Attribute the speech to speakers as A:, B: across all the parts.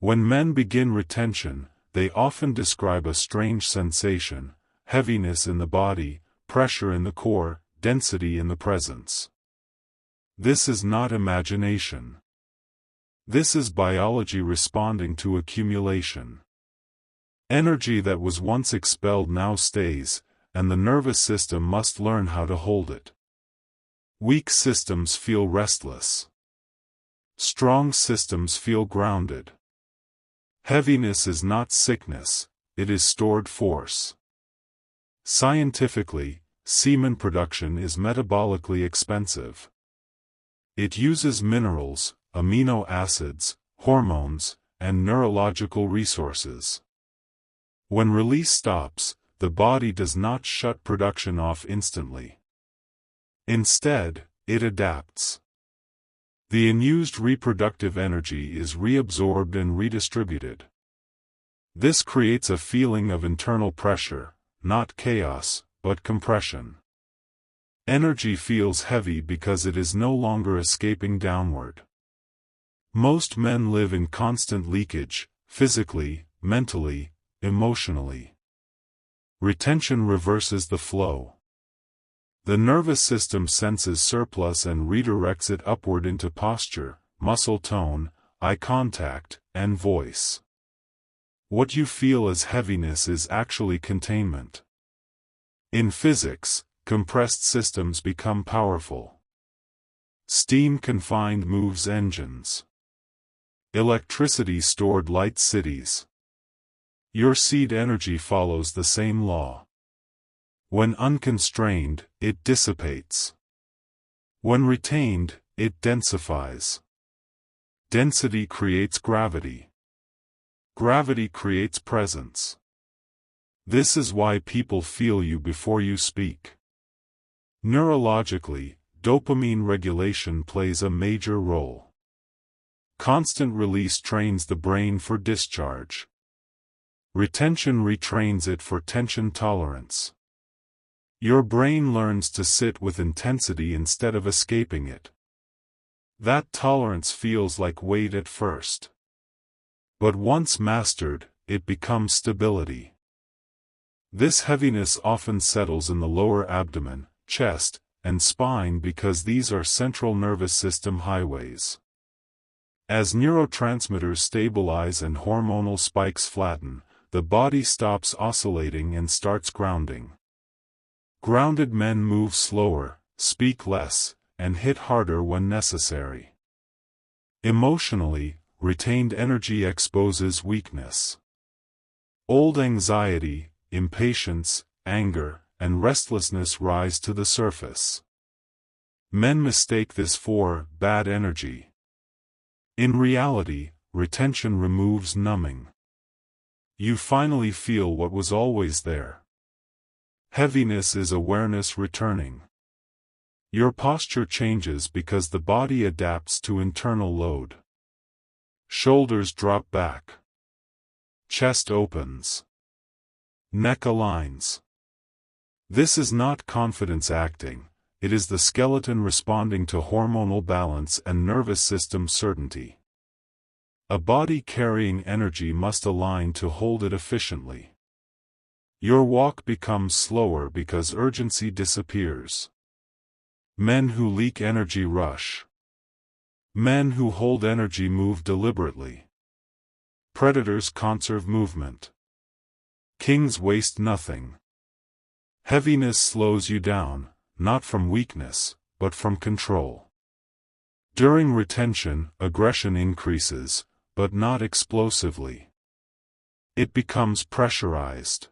A: When men begin retention, they often describe a strange sensation: heaviness in the body, pressure in the core, density in the presence. This is not imagination. This is biology responding to accumulation. Energy that was once expelled now stays, and the nervous system must learn how to hold it. Weak systems feel restless. Strong systems feel grounded. Heaviness is not sickness, it is stored force. Scientifically, semen production is metabolically expensive. It uses minerals, amino acids, hormones, and neurological resources. When release stops, the body does not shut production off instantly. Instead, it adapts. The unused reproductive energy is reabsorbed and redistributed. This creates a feeling of internal pressure, not chaos, but compression. Energy feels heavy because it is no longer escaping downward. Most men live in constant leakage, physically, mentally, emotionally. Retention reverses the flow. The nervous system senses surplus and redirects it upward into posture, muscle tone, eye contact, and voice. What you feel as heaviness is actually containment. In physics, compressed systems become powerful. Steam confined moves engines. Electricity stored lights cities. Your seed energy follows the same law. When unconstrained, it dissipates. When retained, it densifies. Density creates gravity. Gravity creates presence. This is why people feel you before you speak. Neurologically, dopamine regulation plays a major role. Constant release trains the brain for discharge. Retention retrains it for tension tolerance. Your brain learns to sit with intensity instead of escaping it. That tolerance feels like weight at first. But once mastered, it becomes stability. This heaviness often settles in the lower abdomen, chest, and spine because these are central nervous system highways. As neurotransmitters stabilize and hormonal spikes flatten, the body stops oscillating and starts grounding. Grounded men move slower, speak less, and hit harder when necessary. Emotionally, retained energy exposes weakness. Old anxiety, impatience, anger, and restlessness rise to the surface. Men mistake this for bad energy. In reality, retention removes numbing. You finally feel what was always there. Heaviness is awareness returning. Your posture changes because the body adapts to internal load. Shoulders drop back. Chest opens. Neck aligns. This is not confidence acting, it is the skeleton responding to hormonal balance and nervous system certainty. A body carrying energy must align to hold it efficiently. Your walk becomes slower because urgency disappears. Men who leak energy rush. Men who hold energy move deliberately. Predators conserve movement. Kings waste nothing. Heaviness slows you down, not from weakness, but from control. During retention, aggression increases, but not explosively. It becomes pressurized.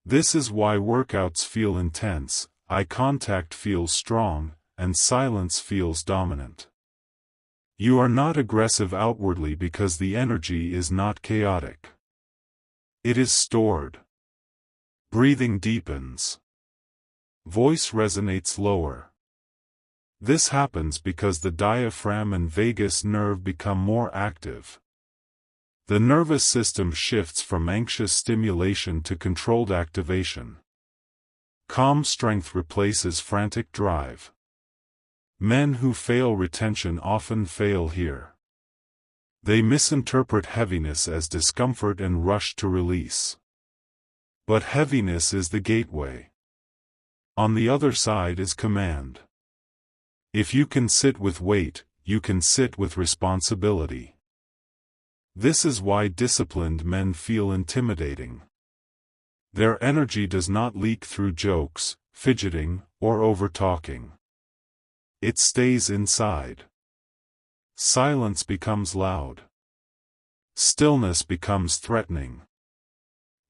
A: This is why workouts feel intense, eye contact feels strong, and silence feels dominant. You are not aggressive outwardly because the energy is not chaotic. It is stored. Breathing deepens. Voice resonates lower. This happens because the diaphragm and vagus nerve become more active. The nervous system shifts from anxious stimulation to controlled activation. Calm strength replaces frantic drive. Men who fail retention often fail here. They misinterpret heaviness as discomfort and rush to release. But heaviness is the gateway. On the other side is command. If you can sit with weight, you can sit with responsibility. This is why disciplined men feel intimidating. Their energy does not leak through jokes, fidgeting, or over-talking. It stays inside. Silence becomes loud. Stillness becomes threatening.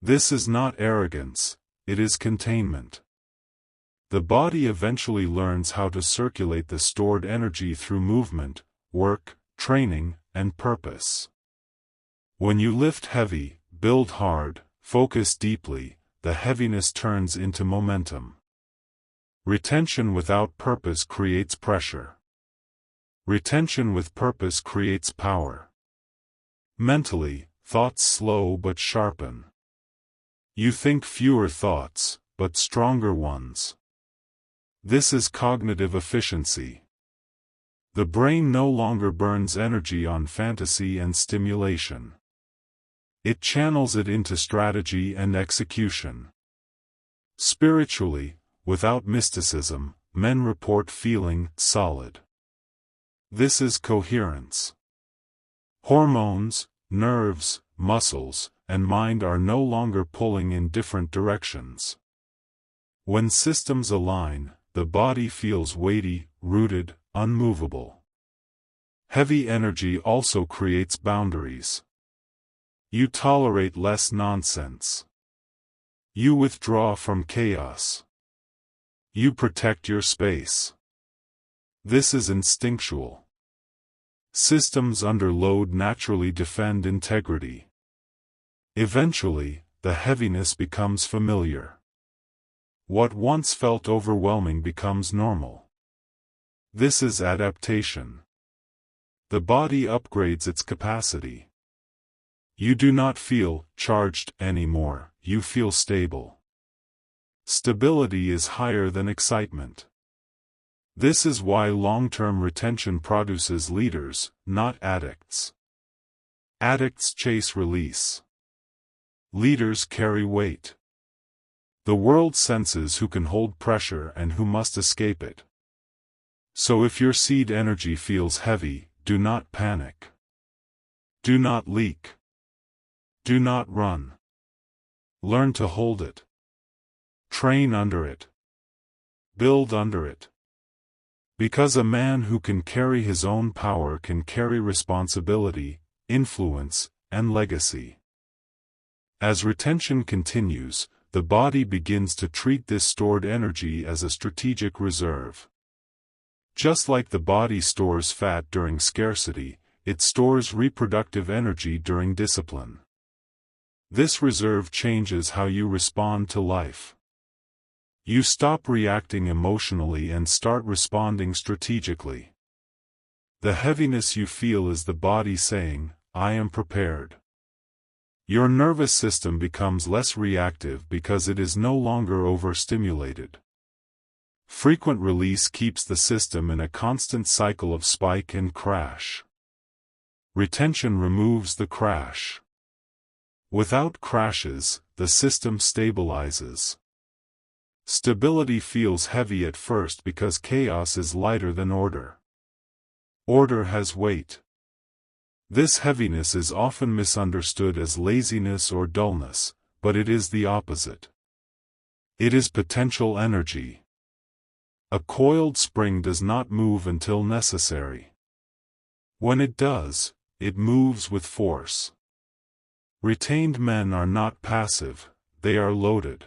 A: This is not arrogance, it is containment. The body eventually learns how to circulate the stored energy through movement, work, training, and purpose. When you lift heavy, build hard, focus deeply, the heaviness turns into momentum. Retention without purpose creates pressure. Retention with purpose creates power. Mentally, thoughts slow but sharpen. You think fewer thoughts, but stronger ones. This is cognitive efficiency. The brain no longer burns energy on fantasy and stimulation. It channels it into strategy and execution. Spiritually, without mysticism, men report feeling solid. This is coherence. Hormones, nerves, muscles, and mind are no longer pulling in different directions. When systems align, the body feels weighty, rooted, unmovable. Heavy energy also creates boundaries. You tolerate less nonsense. You withdraw from chaos. You protect your space. This is instinctual. Systems under load naturally defend integrity. Eventually, the heaviness becomes familiar. What once felt overwhelming becomes normal. This is adaptation. The body upgrades its capacity. You do not feel charged anymore, you feel stable. Stability is higher than excitement. This is why long-term retention produces leaders, not addicts. Addicts chase release. Leaders carry weight. The world senses who can hold pressure and who must escape it. So if your seed energy feels heavy, do not panic. Do not leak. Do not run. Learn to hold it. Train under it. Build under it. Because a man who can carry his own power can carry responsibility, influence, and legacy. As retention continues, the body begins to treat this stored energy as a strategic reserve. Just like the body stores fat during scarcity, it stores reproductive energy during discipline. This reserve changes how you respond to life. You stop reacting emotionally and start responding strategically. The heaviness you feel is the body saying, "I am prepared." Your nervous system becomes less reactive because it is no longer overstimulated. Frequent release keeps the system in a constant cycle of spike and crash. Retention removes the crash. Without crashes, the system stabilizes. Stability feels heavy at first because chaos is lighter than order. Order has weight. This heaviness is often misunderstood as laziness or dullness, but it is the opposite. It is potential energy. A coiled spring does not move until necessary. When it does, it moves with force. Retained men are not passive, they are loaded.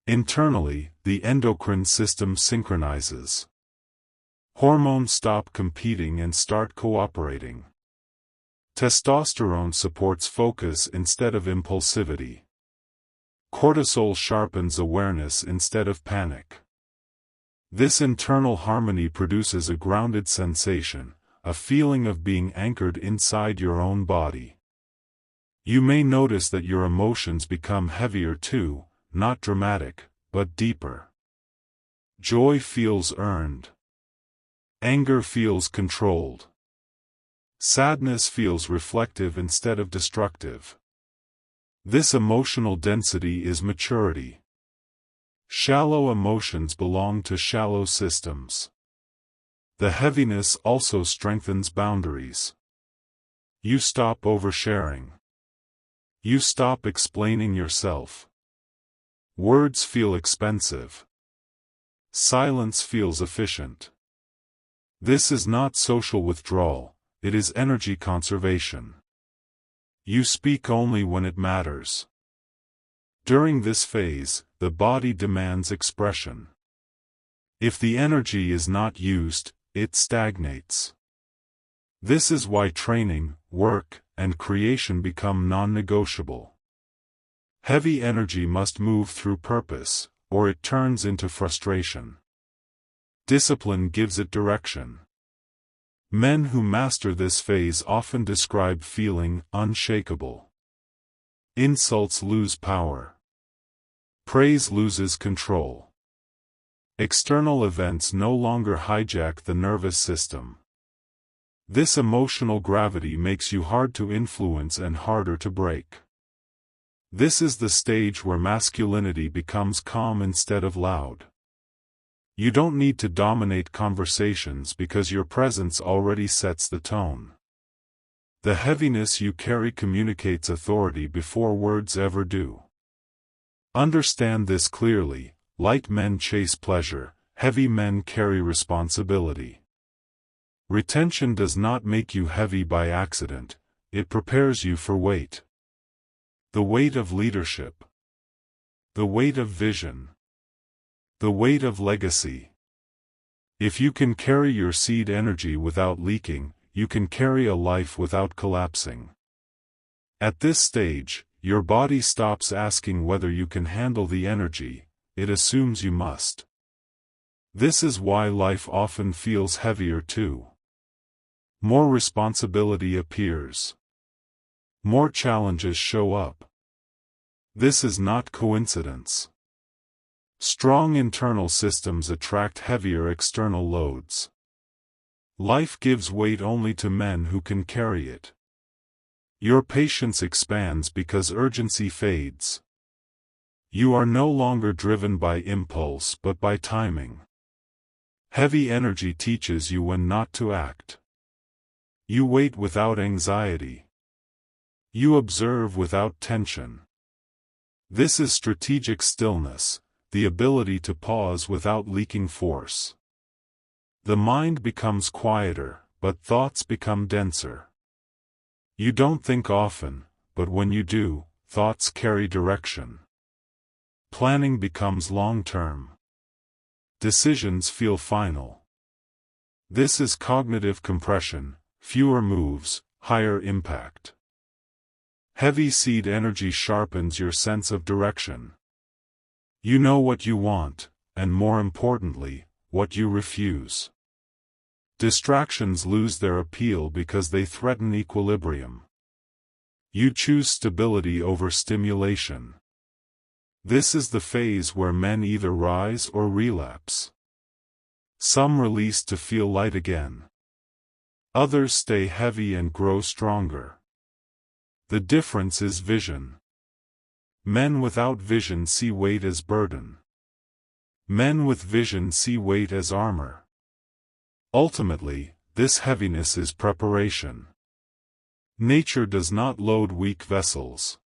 A: Internally, the endocrine system synchronizes. Hormones stop competing and start cooperating. Testosterone supports focus instead of impulsivity. Cortisol sharpens awareness instead of panic. This internal harmony produces a grounded sensation, a feeling of being anchored inside your own body. You may notice that your emotions become heavier too, not dramatic, but deeper. Joy feels earned. Anger feels controlled. Sadness feels reflective instead of destructive. This emotional density is maturity. Shallow emotions belong to shallow systems. The heaviness also strengthens boundaries. You stop oversharing. You stop explaining yourself. Words feel expensive. Silence feels efficient. This is not social withdrawal, it is energy conservation. You speak only when it matters. During this phase, the body demands expression. If the energy is not used, it stagnates. This is why training, work, and creation become non-negotiable. Heavy energy must move through purpose, or it turns into frustration. Discipline gives it direction. Men who master this phase often describe feeling unshakable. Insults lose power. Praise loses control. External events no longer hijack the nervous system. This emotional gravity makes you hard to influence and harder to break. This is the stage where masculinity becomes calm instead of loud. You don't need to dominate conversations because your presence already sets the tone. The heaviness you carry communicates authority before words ever do. Understand this clearly: light men chase pleasure, heavy men carry responsibility. Retention does not make you heavy by accident, it prepares you for weight. The weight of leadership. The weight of vision. The weight of legacy. If you can carry your seed energy without leaking, you can carry a life without collapsing. At this stage, your body stops asking whether you can handle the energy, it assumes you must. This is why life often feels heavier too. More responsibility appears. More challenges show up. This is not coincidence. Strong internal systems attract heavier external loads. Life gives weight only to men who can carry it. Your patience expands because urgency fades. You are no longer driven by impulse but by timing. Heavy energy teaches you when not to act. You wait without anxiety. You observe without tension. This is strategic stillness, the ability to pause without leaking force. The mind becomes quieter, but thoughts become denser. You don't think often, but when you do, thoughts carry direction. Planning becomes long-term. Decisions feel final. This is cognitive compression: fewer moves, higher impact. Heavy seed energy sharpens your sense of direction. You know what you want, and more importantly, what you refuse. Distractions lose their appeal because they threaten equilibrium. You choose stability over stimulation. This is the phase where men either rise or relapse. Some release to feel light again. Others stay heavy and grow stronger. The difference is vision. Men without vision see weight as burden. Men with vision see weight as armor. Ultimately, this heaviness is preparation. Nature does not load weak vessels.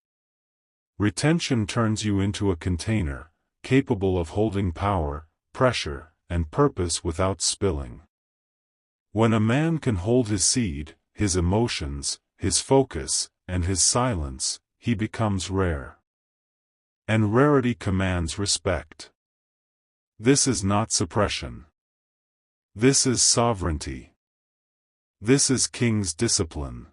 A: Retention turns you into a container, capable of holding power, pressure, and purpose without spilling. When a man can hold his seed, his emotions, his focus, and his silence, he becomes rare. And rarity commands respect. This is not suppression. This is sovereignty. This is king's discipline.